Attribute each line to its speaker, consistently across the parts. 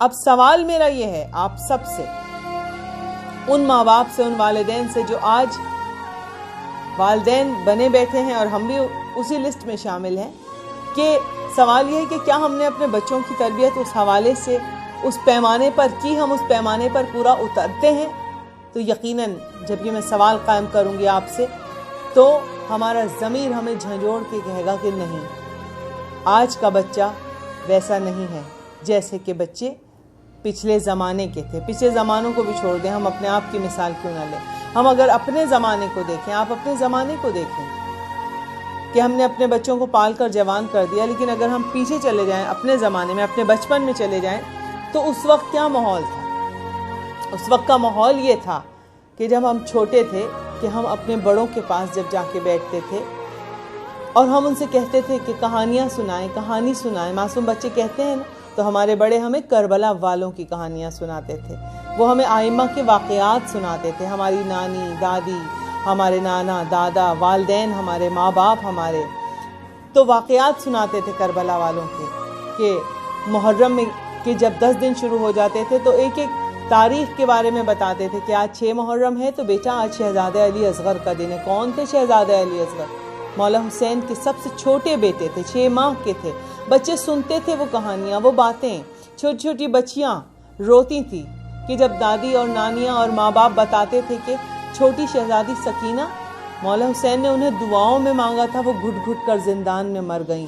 Speaker 1: اب سوال میرا یہ ہے آپ سب سے، ان ماں باپ سے، ان والدین سے جو آج والدین بنے بیٹھے ہیں، اور ہم بھی اسی لسٹ میں شامل ہیں، کہ سوال یہ ہے کہ کیا ہم نے اپنے بچوں کی تربیت اس حوالے سے، اس پیمانے پر کی، ہم اس پیمانے پر پورا اترتے ہیں؟ تو یقیناً جب یہ میں سوال قائم کروں گی آپ سے تو ہمارا ضمیر ہمیں جھنجھوڑ کے کہے گا کہ نہیں، آج کا بچہ ویسا نہیں ہے جیسے کہ بچے پچھلے زمانے کے تھے۔ پچھلے زمانوں کو بھی چھوڑ دیں، ہم اپنے آپ کی مثال کیوں نہ لیں، ہم اگر اپنے زمانے کو دیکھیں، آپ اپنے زمانے کو دیکھیں کہ ہم نے اپنے بچوں کو پال کر جوان کر دیا، لیکن اگر ہم پیچھے چلے جائیں اپنے زمانے میں، اپنے بچپن میں چلے جائیں تو اس وقت کیا ماحول تھا؟ اس وقت کا ماحول یہ تھا کہ جب ہم چھوٹے تھے کہ ہم اپنے بڑوں کے پاس جب جا کے بیٹھتے تھے اور ہم ان سے کہتے تھے کہ کہانیاں سنائیں، کہانی سنائیں، معصوم بچے کہتے ہیں نا، تو ہمارے بڑے ہمیں کربلا والوں کی کہانیاں سناتے تھے، وہ ہمیں آئمہ کے واقعات سناتے تھے، ہماری نانی، دادی، ہمارے نانا، دادا، والدین، ہمارے ماں باپ ہمارے تو واقعات سناتے تھے کربلا والوں کے، کہ محرم میں کہ جب 10 دن شروع ہو جاتے تھے تو ایک ایک تاریخ کے بارے میں بتاتے تھے کہ آج 6 محرم ہے تو بیٹا آج شہزادہ علی اصغر کا دن ہے۔ کون تھے شہزادہ علی اصغر؟ مولا حسین کے سب سے چھوٹے بیٹے تھے، 6 ماہ کے تھے۔ بچے سنتے تھے وہ کہانیاں، وہ باتیں، چھوٹی چھوٹی بچیاں روتی تھیں کہ جب دادی اور نانیاں اور ماں باپ بتاتے تھے کہ چھوٹی شہزادی سکینہ، مولا حسین نے انہیں دعاؤں میں مانگا تھا، وہ گھٹ گھٹ کر زندان میں مر گئیں،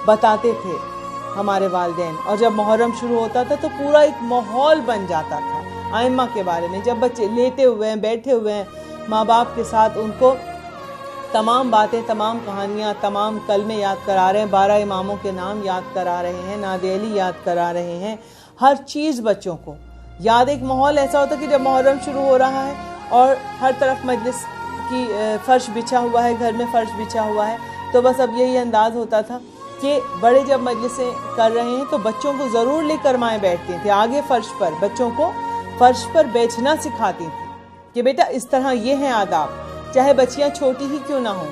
Speaker 1: بتاتے تھے ہمارے والدین۔ اور جب محرم شروع ہوتا تھا تو پورا ایک ماحول بن جاتا تھا آئمہ کے بارے میں، جب بچے لیٹے ہوئے ہیں، بیٹھے ہوئے ہیں ماں باپ کے ساتھ، ان کو تمام باتیں، تمام کہانیاں، تمام کلمے یاد کرا رہے ہیں، 12 اماموں کے نام یاد کرا رہے ہیں، ناد علی یاد کرا رہے ہیں، ہر چیز بچوں کو یاد۔ ایک ماحول ایسا ہوتا کہ جب محرم شروع ہو رہا ہے اور ہر طرف مجلس کی فرش بچھا ہوا ہے، گھر میں فرش بچھا ہوا ہے، تو بس اب یہی انداز ہوتا تھا کہ بڑے جب مجلسیں کر رہے ہیں تو بچوں کو ضرور لے کر مائیں بیٹھتی تھیں آگے فرش پر، بچوں کو فرش پر بیٹھنا سکھاتی تھی کہ بیٹا اس طرح یہ ہیں آداب، چاہے بچیاں چھوٹی ہی کیوں نہ ہوں۔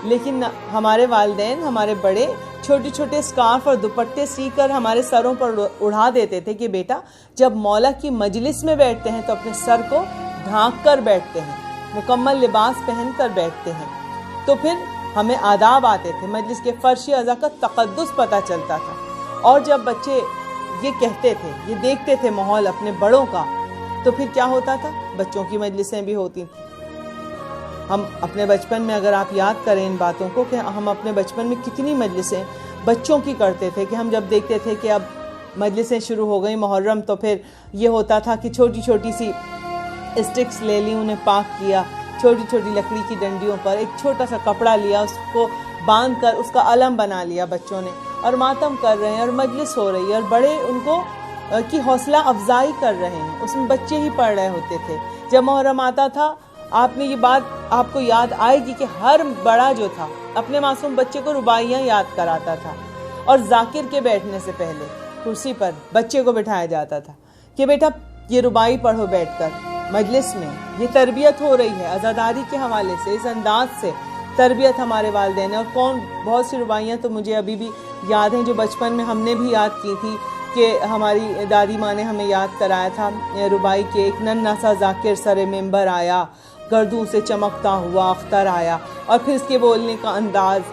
Speaker 1: لیکن ہمارے والدین، ہمارے بڑے چھوٹے چھوٹے اسکارف اور دوپٹے سی کر ہمارے سروں پر اڑا دیتے تھے کہ بیٹا جب مولا کی مجلس میں بیٹھتے ہیں تو اپنے سر کو ڈھانک کر بیٹھتے ہیں، مکمل لباس پہن کر بیٹھتے ہیں۔ تو پھر ہمیں آداب آتے تھے، مجلس کے فرش اعضا کا تقدس پتہ چلتا تھا۔ اور جب بچے یہ کہتے تھے، یہ دیکھتے تھے ماحول اپنے بڑوں کا، تو پھر کیا ہوتا تھا؟ بچوں کی مجلسیں بھی ہوتی تھیں۔ ہم اپنے بچپن میں اگر آپ یاد کریں ان باتوں کو کہ ہم اپنے بچپن میں کتنی مجلسیں بچوں کی کرتے تھے، کہ ہم جب دیکھتے تھے کہ اب مجلسیں شروع ہو گئی محرم، تو پھر یہ ہوتا تھا کہ چھوٹی چھوٹی سی اسٹکس لے لی، انہیں پاک کیا، چھوٹی چھوٹی لکڑی کی ڈنڈیوں پر ایک چھوٹا سا کپڑا لیا، اس کو باندھ کر اس کا علم بنا لیا بچوں نے، اور ماتم کر رہے ہیں اور مجلس ہو رہی ہے اور بڑے ان کو کی حوصلہ افزائی کر رہے ہیں، اس میں بچے ہی پڑھ رہے ہوتے تھے۔ جب محرم آتا تھا آپ نے یہ بات آپ کو یاد آئے گی کہ ہر بڑا جو تھا اپنے معصوم بچے کو رباعیاں یاد کراتا تھا، اور ذاکر کے بیٹھنے سے پہلے کرسی پر بچے کو بٹھایا جاتا تھا کہ بیٹا یہ رباعی پڑھو بیٹھ کر مجلس میں۔ یہ تربیت ہو رہی ہے عزاداری کے حوالے سے، اس انداز سے تربیت ہمارے والدین نے۔ اور بہت سی رباعیاں تو مجھے ابھی بھی یاد ہیں جو بچپن میں ہم نے بھی یاد کی تھی، کہ ہماری دادی ماں نے ہمیں یاد کرایا تھا رباعی کے، ایک ننھا سا ذاکر سر ممبر آیا، گردوں سے چمکتا ہوا اختر آیا، اور پھر اس کے بولنے کا انداز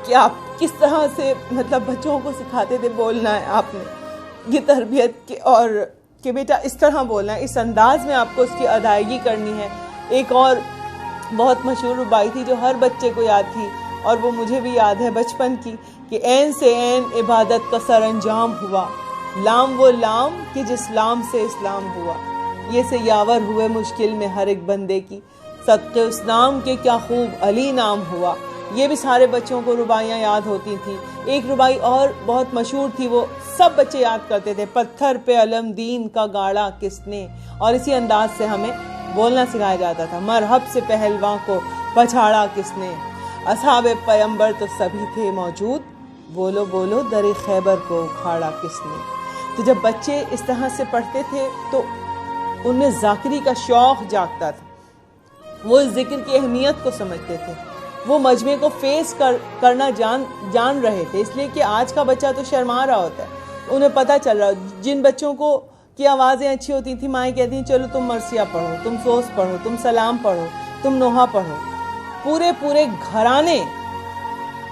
Speaker 1: کہ آپ کس طرح سے مطلب بچوں کو سکھاتے تھے بولنا ہے آپ نے یہ تربیت کے، اور کہ بیٹا اس طرح بولنا ہے، اس انداز میں آپ کو اس کی ادائیگی کرنی ہے۔ ایک اور بہت مشہور رباعی تھی جو ہر بچے کو یاد تھی، اور وہ مجھے بھی یاد ہے بچپن کی، کہ عین سے عین عبادت کا سر انجام ہوا، لام وہ لام کہ جس لام سے اسلام ہوا، یہ سے یاور ہوئے مشکل میں ہر ایک بندے کی، صدقے اس نام کے کیا خوب علی نام ہوا۔ یہ بھی سارے بچوں کو رباعیاں یاد ہوتی تھیں۔ ایک رباعی اور بہت مشہور تھی، وہ سب بچے یاد کرتے تھے، پتھر پہ علم دین کا گاڑا کس نے، اور اسی انداز سے ہمیں بولنا سکھایا جاتا تھا، مرحب سے پہلواں کو پچھاڑا کس نے، اصحاب پیمبر تو سبھی تھے موجود، بولو بولو در خیبر کو اکھاڑا کس نے۔ تو جب بچے اس طرح سے پڑھتے تھے تو ان میں ذاکری کا شوق جاگتا تھا، وہ اس ذکر کی اہمیت کو سمجھتے تھے، وہ مجمع کو فیس کرنا جان رہے تھے، اس لیے کہ آج کا بچہ تو شرما رہا ہوتا ہے، انہیں پتہ چل رہا، جن بچوں کو کی آوازیں اچھی ہوتی تھیں، مائیں کہتی ہیں چلو تم مرثیہ پڑھو، تم سوس پڑھو، تم سلام پڑھو، تم نوحہ پڑھو۔ پورے گھرانے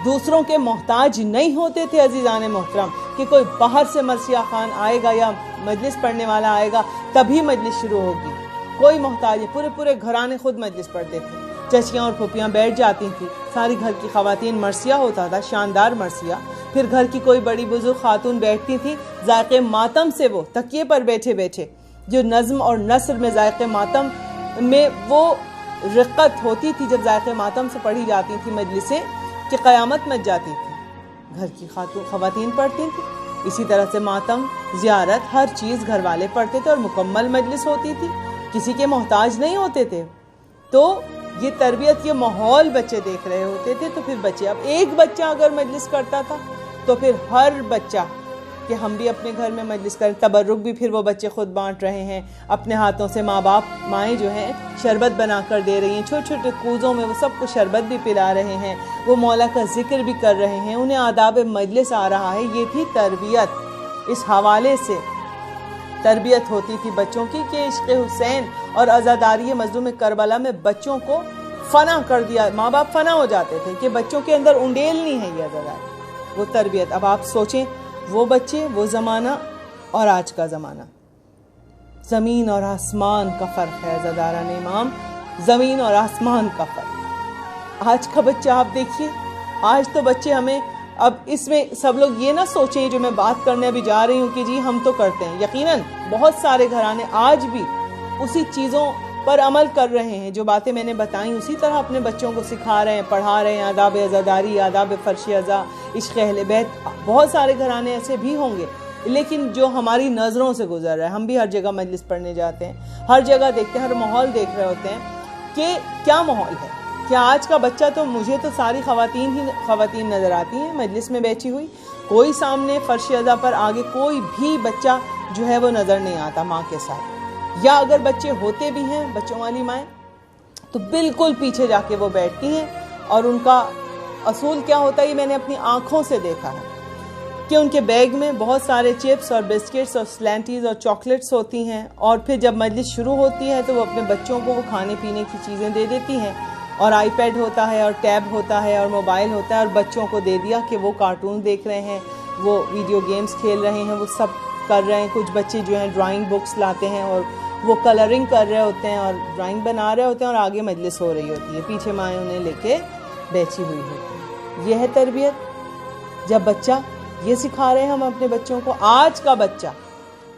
Speaker 1: دوسروں کے محتاج نہیں ہوتے تھے عزیزان محترم، کہ کوئی باہر سے مرثیہ خوان آئے گا یا مجلس پڑھنے والا آئے گا تبھی مجلس شروع ہوگی، کوئی محتاج نہیں، پورے گھرانے خود مجلس پڑھتے تھے، چچیاں اور پھوپھیاں بیٹھ جاتی تھیں، ساری گھر کی خواتین، مرثیہ ہوتا تھا شاندار مرثیہ، پھر گھر کی کوئی بڑی بزرگ خاتون بیٹھتی تھی، ذائقے ماتم سے وہ تکیے پر بیٹھے جو نظم اور نثر میں ذائقے ماتم میں وہ رقت ہوتی تھی، جب ذائقے ماتم سے پڑھی جاتی تھی مجلسیں کہ قیامت مچ جاتی تھی، گھر کی خواتین پڑھتی تھی، اسی طرح سے ماتم، زیارت، ہر چیز گھر والے پڑھتے تھے اور مکمل مجلس ہوتی تھی، کسی کے محتاج نہیں ہوتے تھے۔ تو یہ تربیت، یہ ماحول بچے دیکھ رہے ہوتے تھے، تو پھر بچے، اب ایک بچہ اگر مجلس کرتا تھا تو پھر ہر بچہ کہ ہم بھی اپنے گھر میں مجلس کریں، تبرک بھی پھر وہ بچے خود بانٹ رہے ہیں، اپنے ہاتھوں سے مائیں جو ہیں شربت بنا کر دے رہی ہیں، چھوٹے کوزوں میں وہ سب کو شربت بھی پلا رہے ہیں، وہ مولا کا ذکر بھی کر رہے ہیں، انہیں آداب مجلس آ رہا ہے۔ یہ تھی تربیت، اس حوالے سے تربیت ہوتی تھی بچوں کی کہ عشق حسین اور عزاداری مظلوم کربلا میں بچوں کو فنا کر دیا، ماں باپ فنا ہو جاتے تھے کہ بچوں کے اندر انڈیلنی ہے یہ عزاداری، وہ تربیت۔ اب آپ سوچیں وہ بچے، وہ زمانہ اور آج کا زمانہ، زمین اور آسمان کا فرق ہے عزاداران امام، زمین اور آسمان کا فرق۔ آج کا بچہ آپ دیکھیے، آج تو بچے ہمیں، اب اس میں سب لوگ یہ نہ سوچیں جو میں بات کرنے ابھی جا رہی ہوں کہ جی ہم تو کرتے ہیں، یقیناً بہت سارے گھرانے آج بھی اسی چیزوں پر عمل کر رہے ہیں، جو باتیں میں نے بتائیں اسی طرح اپنے بچوں کو سکھا رہے ہیں، پڑھا رہے ہیں، آداب عزاداری، آداب فرش عزا، عشق اہل بیت، بہت سارے گھرانے ایسے بھی ہوں گے، لیکن جو ہماری نظروں سے گزر رہا ہے، ہم بھی ہر جگہ مجلس پڑھنے جاتے ہیں، ہر جگہ دیکھتے ہیں، ہر ماحول دیکھ رہے ہوتے ہیں کہ کیا ماحول ہے، کیا آج کا بچہ، تو مجھے تو ساری خواتین نظر آتی ہیں مجلس میں بیٹھی ہوئی، کوئی سامنے فرش عزا پر آگے کوئی بھی بچہ جو ہے وہ نظر نہیں آتا ماں کے ساتھ، یا اگر بچے ہوتے بھی ہیں بچوں والی مائیں تو بالکل پیچھے جا کے وہ بیٹھتی ہیں، اور ان کا اصول کیا ہوتا ہے یہ میں نے اپنی آنکھوں سے دیکھا ہے کہ ان کے بیگ میں بہت سارے چپس اور بسکٹس اور سلینٹیز اور چاکلیٹس ہوتی ہیں، اور پھر جب مجلس شروع ہوتی ہے تو وہ اپنے بچوں کو وہ کھانے پینے کی چیزیں دے دیتی ہیں، اور آئی پیڈ ہوتا ہے اور ٹیب ہوتا ہے اور موبائل ہوتا ہے، اور بچوں کو دے دیا کہ وہ کارٹون دیکھ رہے ہیں، وہ ویڈیو گیمز کھیل رہے ہیں، وہ سب کر رہے ہیں۔ کچھ بچے جو ہیں ڈرائنگ بکس لاتے ہیں اور وہ کلرنگ کر رہے ہوتے ہیں اور ڈرائنگ بنا رہے ہوتے ہیں، اور آگے مجلس ہو رہی ہوتی ہے، پیچھے مائیں انہیں لے کے بیٹھی ہوئی ہوتی ہیں۔ یہ ہے تربیت، جب بچہ یہ سکھا رہے ہیں ہم اپنے بچوں کو، آج کا بچہ،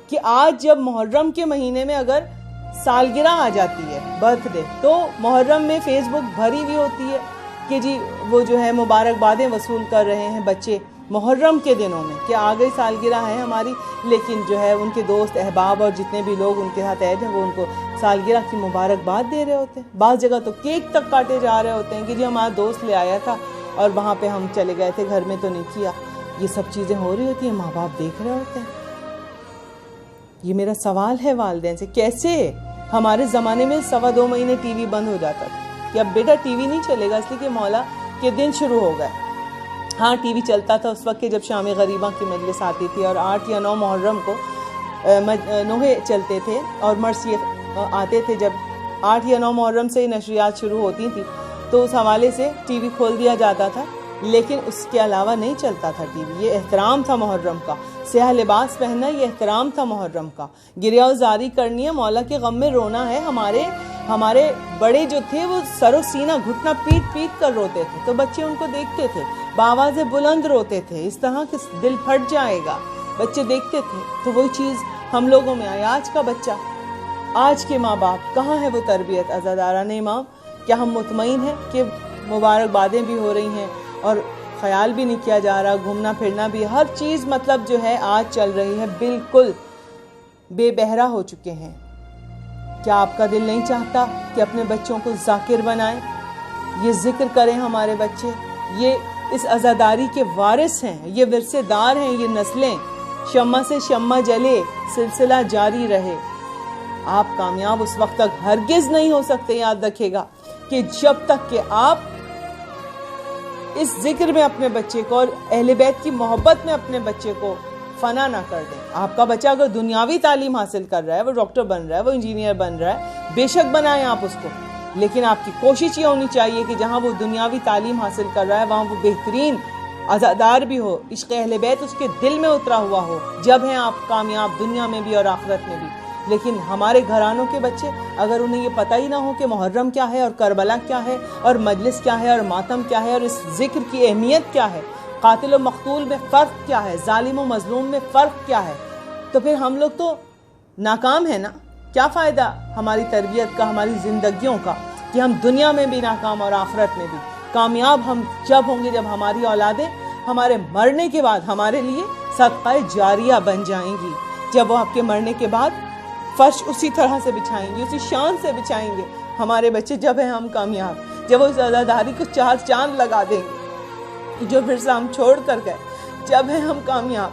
Speaker 1: کہ آج جب محرم کے مہینے میں اگر سالگرہ آ جاتی ہے، برتھ ڈے، تو محرم میں فیس بک بھری ہوئی ہوتی ہے کہ جی وہ جو ہے مبارکبادیں وصول کر رہے ہیں بچے محرم کے دنوں میں کہ آ گئی سالگرہ ہے ہماری، لیکن جو ہے ان کے دوست احباب اور جتنے بھی لوگ ان کے ساتھ عید ہیں وہ ان کو سالگرہ کی مبارکباد دے رہے ہوتے ہیں، بعض جگہ تو کیک تک کاٹے جا رہے ہوتے ہیں کہ جی ہمارا دوست لے آیا تھا اور وہاں پہ ہم چلے گئے تھے، گھر میں تو نہیں کیا۔ یہ سب چیزیں ہو رہی ہوتی ہیں، ماں باپ دیکھ رہے ہوتے ہیں۔ یہ میرا سوال ہے والدین سے، کیسے ہمارے زمانے میں 2.25 مہینے ٹی وی بند ہو جاتا تھا کہ اب بیٹا ٹی وی نہیں چلے گا، اس لیے کہ مولا کے دن شروع ہو گئے۔ ہاں ٹی وی چلتا تھا اس وقت کہ جب شام غریباں کی مجلس آتی تھی، اور 8 یا 9 محرم کو نوحے چلتے تھے اور مرثیے آتے تھے، جب 8 یا 9 محرم سے نشریات شروع ہوتی تھی تو اس حوالے سے ٹی وی کھول دیا جاتا تھا، لیکن اس کے علاوہ نہیں چلتا تھا ٹی وی۔ یہ احترام تھا محرم کا، سیاہ لباس پہننا یہ احترام تھا محرم کا، گریہ وزاری کرنی ہے، مولا کے غم میں رونا ہے۔ ہمارے بڑے جو تھے وہ سر و سینہ گھٹنا پیٹ پیٹ کر روتے تھے، تو بچے ان کو دیکھتے تھے، بآواز بلند روتے تھے، اس طرح کہ دل پھٹ جائے گا، بچے دیکھتے تھے، تو وہی چیز ہم لوگوں میں آئی۔ آج کا بچہ، آج کے ماں باپ، کہاں ہے وہ تربیت عزاداران امام؟ کیا ہم مطمئن ہیں کہ مبارکبادیں بھی ہو رہی ہیں اور خیال بھی نہیں کیا جا رہا، گھومنا پھرنا بھی، ہر چیز مطلب جو ہے آج چل رہی ہے، بالکل بے بہرا ہو چکے ہیں۔ کیا آپ کا دل نہیں چاہتا کہ اپنے بچوں کو ذاکر بنائیں، یہ ذکر کریں ہمارے بچے، یہ اس عزاداری کے وارث ہیں، یہ ورثے دار ہیں، یہ نسلیں، شمع سے شمع جلے، سلسلہ جاری رہے۔ آپ کامیاب اس وقت تک ہرگز نہیں ہو سکتے، یاد رکھے گا، کہ جب تک کہ آپ اس ذکر میں اپنے بچے کو اور اہل بیت کی محبت میں اپنے بچے کو فنا نہ کر دیں۔ آپ کا بچہ اگر دنیاوی تعلیم حاصل کر رہا ہے، وہ ڈاکٹر بن رہا ہے، وہ انجینئر بن رہا ہے، بے شک بنائیں آپ اس کو، لیکن آپ کی کوشش یہ ہونی چاہیے کہ جہاں وہ دنیاوی تعلیم حاصل کر رہا ہے وہاں وہ بہترین عزادار بھی ہو، عشق اہل بیت اس کے دل میں اترا ہوا ہو، جب ہیں آپ کامیاب دنیا میں بھی اور آخرت میں بھی۔ لیکن ہمارے گھرانوں کے بچے اگر انہیں یہ پتہ ہی نہ ہو کہ محرم کیا ہے اور کربلا کیا ہے اور مجلس کیا ہے اور ماتم کیا ہے اور اس ذکر کی اہمیت کیا ہے، قاتل و مقتول میں فرق کیا ہے، ظالم و مظلوم میں فرق کیا ہے، تو پھر ہم لوگ تو ناکام ہیں نا۔ کیا فائدہ ہماری تربیت کا، ہماری زندگیوں کا، کہ ہم دنیا میں بھی ناکام اور آخرت میں بھی۔ کامیاب ہم جب ہوں گے جب ہماری اولادیں ہمارے مرنے کے بعد ہمارے لیے صدقہ جاریہ بن جائیں گی، جب وہ آپ کے مرنے کے بعد فرش اسی طرح سے بچھائیں گے، اسی شان سے بچھائیں گے۔ ہمارے بچے جب ہیں ہم کامیاب، جب وہ اس عزاداری کو چار چاند لگا دیں گے جو پھر سے ہم چھوڑ کر گئے، جب ہیں ہم کامیاب،